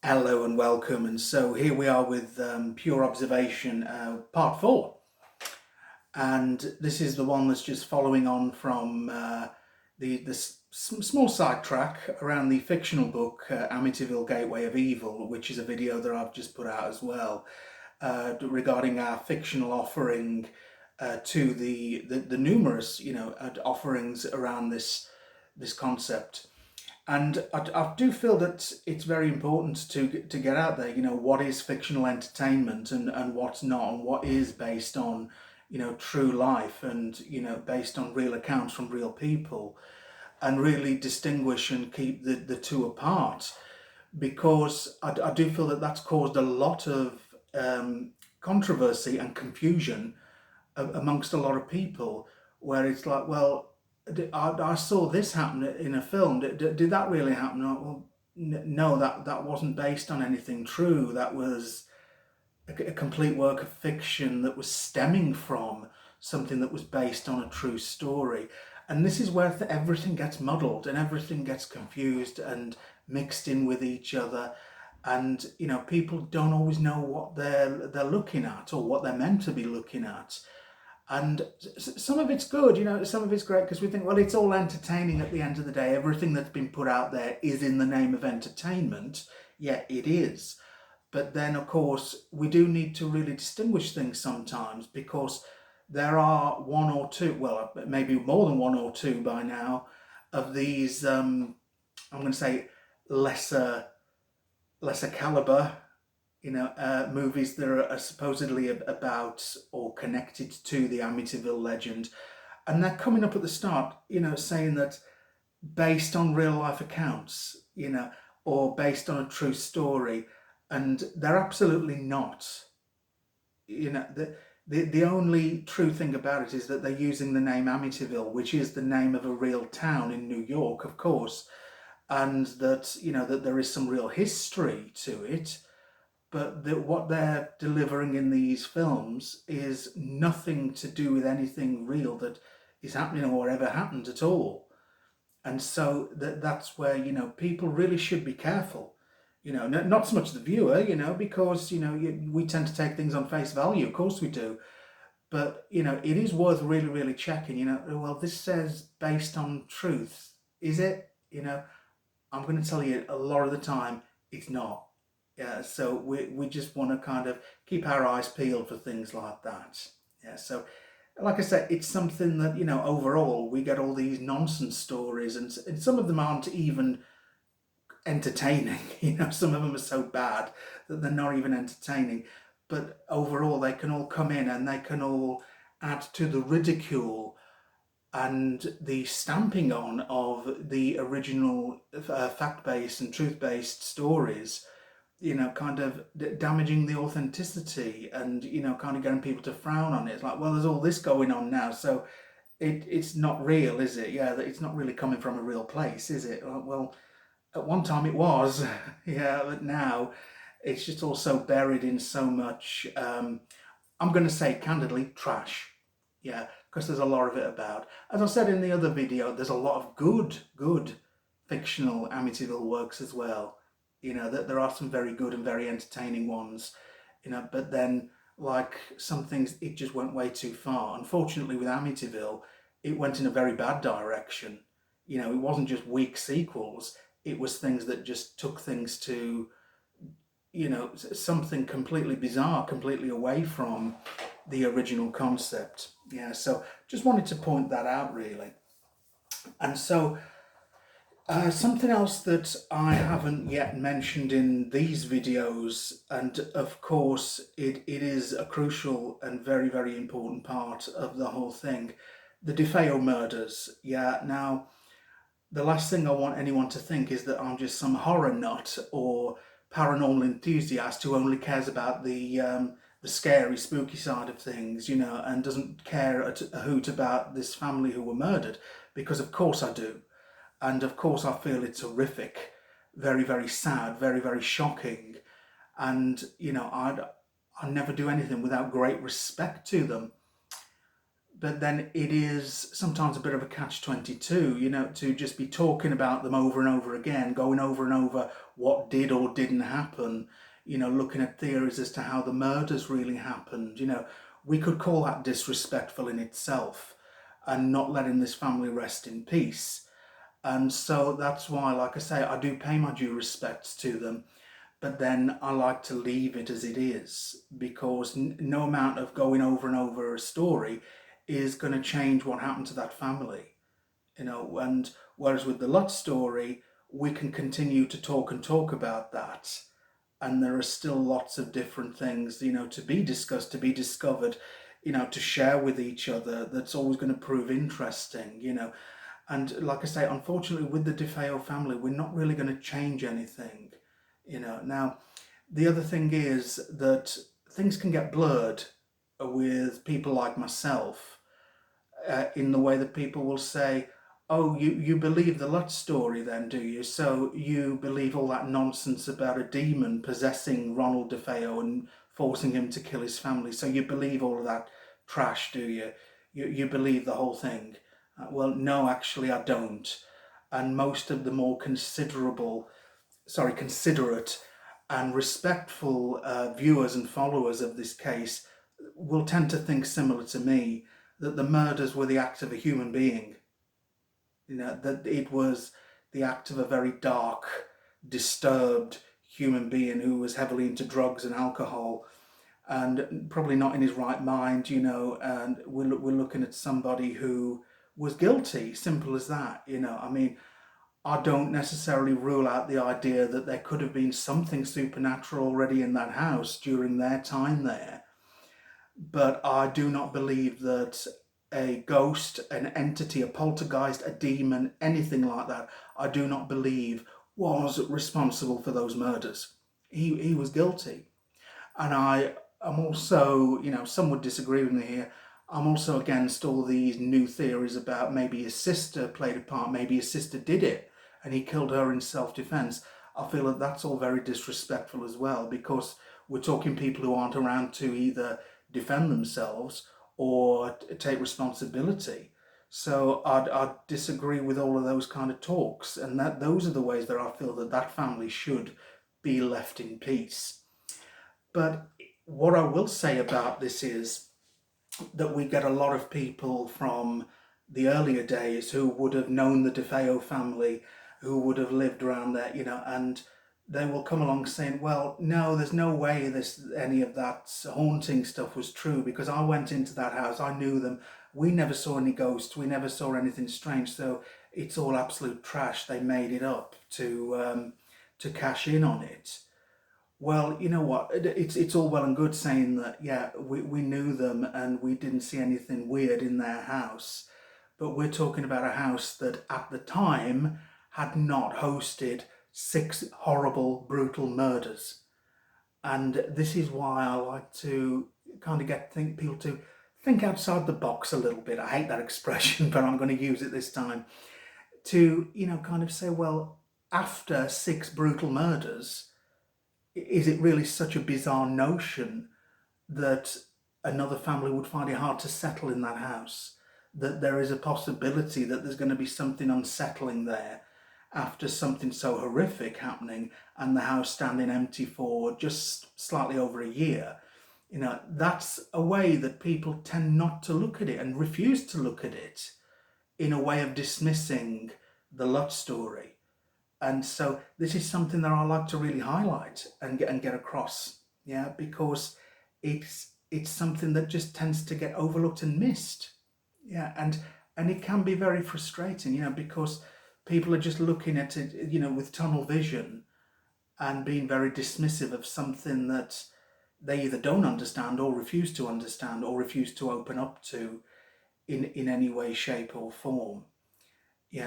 Hello and welcome. And so here we are with Pure Observation Part 4. And this is the one that's just following on from the small sidetrack around the fictional book Amityville Gateway of Evil, which is a video that I've just put out as well, regarding our fictional offering to the numerous, offerings around this concept. And I do feel that it's very important to get out there, what is fictional entertainment and what's not, and what is based on, true life and, based on real accounts from real people, and really distinguish and keep the two apart. Because I do feel that that's caused a lot of controversy and confusion amongst a lot of people, where it's like, well, I saw this happen in a film. Did that really happen? Well, no, that wasn't based on anything true. That was a complete work of fiction that was stemming from something that was based on a true story. And this is where everything gets muddled and everything gets confused and mixed in with each other. And people don't always know what they're looking at or what they're meant to be looking at. And some of it's good, some of it's great, because we think, well, it's all entertaining at the end of the day. Everything that's been put out there is in the name of entertainment. Yeah, it is. But then, of course, we do need to really distinguish things sometimes, because there are one or two, well, maybe more than one or two by now, of these, I'm going to say, lesser caliber, movies that are supposedly about or connected to the Amityville legend. And they're coming up at the start, saying that based on real life accounts, or based on a true story. And they're absolutely not. The only true thing about it is that they're using the name Amityville, which is the name of a real town in New York, of course. And that, that there is some real history to it, but that what they're delivering in these films is nothing to do with anything real that is happening or ever happened at all. And so that's where, people really should be careful. Not so much the viewer, because, we tend to take things on face value, of course we do. But, it is worth really, really checking, well, this says based on truth. Is it? I'm going to tell you a lot of the time, it's not. Yeah, so we just want to kind of keep our eyes peeled for things like that. Yeah, so like I said, it's something that, overall we get all these nonsense stories, and some of them aren't even entertaining. Some of them are so bad that they're not even entertaining. But overall, they can all come in and they can all add to the ridicule and the stamping on of the original fact-based and truth-based stories, kind of damaging the authenticity and, kind of getting people to frown on it. It's like, well, there's all this going on now, so it's not real, is it? Yeah, it's not really coming from a real place, is it? Well, at one time it was, yeah, but now it's just all so buried in so much, I'm going to say candidly, trash. Yeah, because there's a lot of it about. As I said in the other video, there's a lot of good fictional Amityville works as well. That there are some very good and very entertaining ones, but then, like some things, it just went way too far. Unfortunately, with Amityville, it went in a very bad direction. It wasn't just weak sequels, it was things that just took things to, something completely bizarre, completely away from the original concept. Yeah, so just wanted to point that out, really. And so something else that I haven't yet mentioned in these videos, and of course it is a crucial and very, very important part of the whole thing, the DeFeo murders. Yeah, now, the last thing I want anyone to think is that I'm just some horror nut or paranormal enthusiast who only cares about the scary, spooky side of things, and doesn't care a hoot about this family who were murdered, because of course I do. And of course I feel it's horrific, very, very sad, very, very shocking. And, I never do anything without great respect to them. but then it is sometimes a bit of a catch-22, to just be talking about them over and over again, going over and over what did or didn't happen, looking at theories as to how the murders really happened. We could call that disrespectful in itself and not letting this family rest in peace. And so that's why, like I say, I do pay my due respects to them, but then I like to leave it as it is, because no amount of going over and over a story is going to change what happened to that family. And whereas with the Lutz story, we can continue to talk and talk about that, and there are still lots of different things, to be discussed, to be discovered, to share with each other, that's always going to prove interesting. And like I say, unfortunately, with the DeFeo family, we're not really going to change anything. Now, the other thing is that things can get blurred with people like myself, in the way that people will say, oh, you believe the Lutz story then, do you? So you believe all that nonsense about a demon possessing Ronald DeFeo and forcing him to kill his family. So you believe all of that trash, do you? You believe the whole thing. Well, no, actually I don't. And most of the more considerate and respectful viewers and followers of this case will tend to think similar to me, that the murders were the act of a human being. That it was the act of a very dark, disturbed human being who was heavily into drugs and alcohol and probably not in his right mind, and we're looking at somebody who was guilty, simple as that. I mean, I don't necessarily rule out the idea that there could have been something supernatural already in that house during their time there, but I do not believe that a ghost, an entity, a poltergeist, a demon, anything like that, I do not believe was responsible for those murders. He was guilty. And I am also, some would disagree with me here, I'm also against all these new theories about maybe his sister played a part, maybe his sister did it and he killed her in self-defense. I feel that that's all very disrespectful as well, because we're talking people who aren't around to either defend themselves or take responsibility. So I'd disagree with all of those kind of talks, and that those are the ways that I feel that that family should be left in peace. But what I will say about this is that we get a lot of people from the earlier days who would have known the DeFeo family, who would have lived around there, and they will come along saying, well, no, there's no way any of that haunting stuff was true, because I went into that house, I knew them, we never saw any ghosts, we never saw anything strange, so it's all absolute trash. They made it up to cash in on it. Well, you know what? It's all well and good saying that, yeah, we knew them and we didn't see anything weird in their house. But we're talking about a house that at the time had not hosted 6 horrible, brutal murders. And this is why I like to kind of people to think outside the box a little bit. I hate that expression, but I'm going to use it this time. To, kind of say, well, after 6 brutal murders, is it really such a bizarre notion that another family would find it hard to settle in that house? That there is a possibility that there's going to be something unsettling there after something so horrific happening and the house standing empty for just slightly over a year. That's a way that people tend not to look at it and refuse to look at it, in a way of dismissing the Lutz story. And so this is something that I like to really highlight and get across, because it's something that just tends to get overlooked and missed, and it can be very frustrating, because people are just looking at it, with tunnel vision and being very dismissive of something that they either don't understand or refuse to understand or refuse to open up to in any way, shape, or form.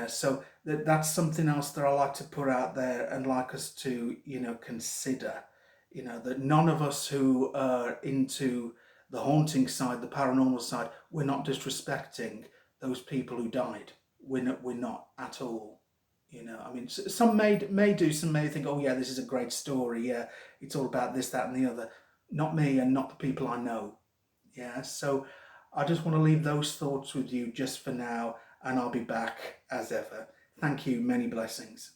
So that's something else that I like to put out there and like us to, consider, that none of us who are into the haunting side, the paranormal side, we're not disrespecting those people who died. We're not at all. I mean, some may do, some may think, oh yeah, this is a great story. Yeah, it's all about this, that, and the other. Not me, and not the people I know. So I just want to leave those thoughts with you just for now, and I'll be back as ever. Thank you. Many blessings.